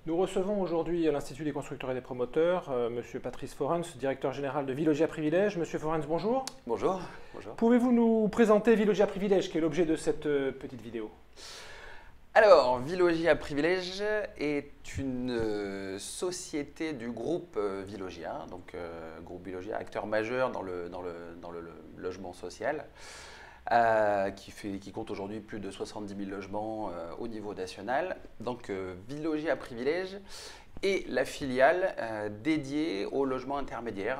Nous recevons aujourd'hui à l'Institut des constructeurs et des promoteurs Monsieur Patrice Forens, directeur général de Villogia Privilèges. Monsieur Forens, bonjour. Bonjour. Bonjour. Pouvez-vous nous présenter Villogia Privilèges, qui est l'objet de cette petite vidéo? Alors, Villogia Privilèges est une société du groupe Villogia, donc groupe Villogia, acteur majeur dans le logement social, qui compte aujourd'hui plus de 70 000 logements au niveau national. Donc, Villogia Privilèges est la filiale dédiée au logement intermédiaire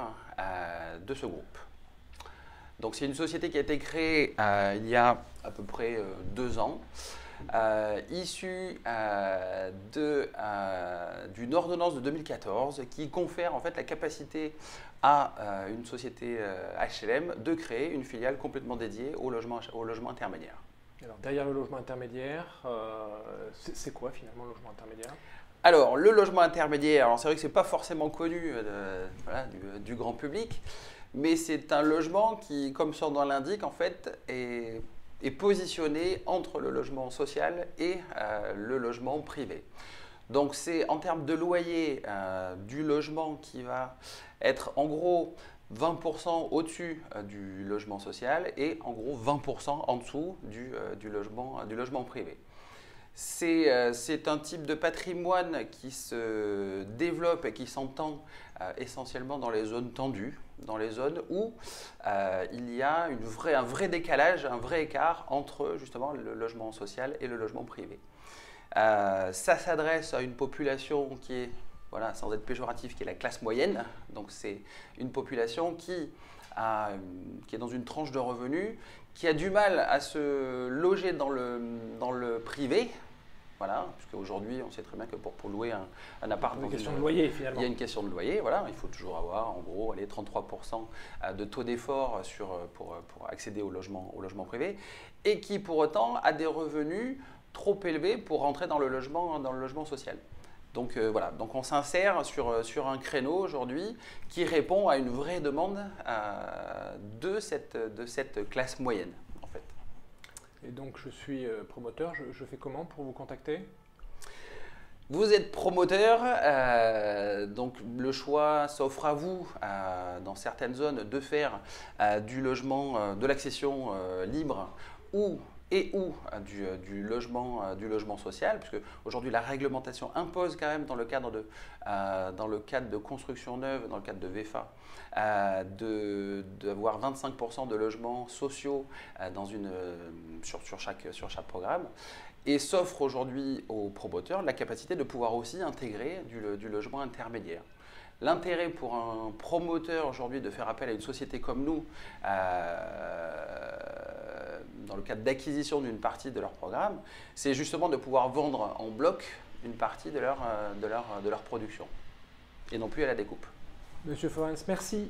de ce groupe. Donc, c'est une société qui a été créée il y a à peu près 2 ans. Issue d'une ordonnance de 2014 qui confère en fait la capacité à une société HLM de créer une filiale complètement dédiée au logement intermédiaire. Alors, derrière le logement intermédiaire, c'est quoi finalement le logement intermédiaire? Alors, le logement intermédiaire, c'est vrai que ce n'est pas forcément connu du grand public, mais c'est un logement qui, comme son nom l'indique, en fait, est positionné entre le logement social et le logement privé. Donc c'est en termes de loyer du logement qui va être en gros 20% au-dessus du logement social et en gros 20% en dessous du logement privé. C'est un type de patrimoine qui se développe et qui s'entend essentiellement dans les zones tendues, dans les zones où il y a un vrai décalage, un vrai écart entre justement le logement social et le logement privé. Ça s'adresse à une population qui est, voilà, sans être péjoratif, qui est la classe moyenne. Donc c'est une population qui est dans une tranche de revenus, qui a du mal à se loger dans le privé. Voilà, puisque aujourd'hui, on sait très bien que pour louer un appart, il y a une question de loyer finalement. Il y a une question de loyer, voilà. Il faut toujours avoir en gros 33% de taux d'effort pour accéder au logement privé, et qui pour autant a des revenus trop élevés pour rentrer dans le logement social. Donc voilà, donc on s'insère sur un créneau aujourd'hui qui répond à une vraie demande de cette classe moyenne. Et donc je suis promoteur, je fais comment pour vous contacter? Vous êtes promoteur, donc le choix s'offre à vous dans certaines zones de faire du logement, de l'accession libre ou du logement social, puisque aujourd'hui la réglementation impose quand même dans le cadre de construction neuve, dans le cadre de VEFA, d'avoir 25% de logements sociaux sur chaque programme, et s'offre aujourd'hui aux promoteurs la capacité de pouvoir aussi intégrer du logement intermédiaire. L'intérêt pour un promoteur aujourd'hui de faire appel à une société comme nous, dans le cadre d'acquisition d'une partie de leur programme, c'est justement de pouvoir vendre en bloc une partie de leur production, et non plus à la découpe. Monsieur Forens, merci.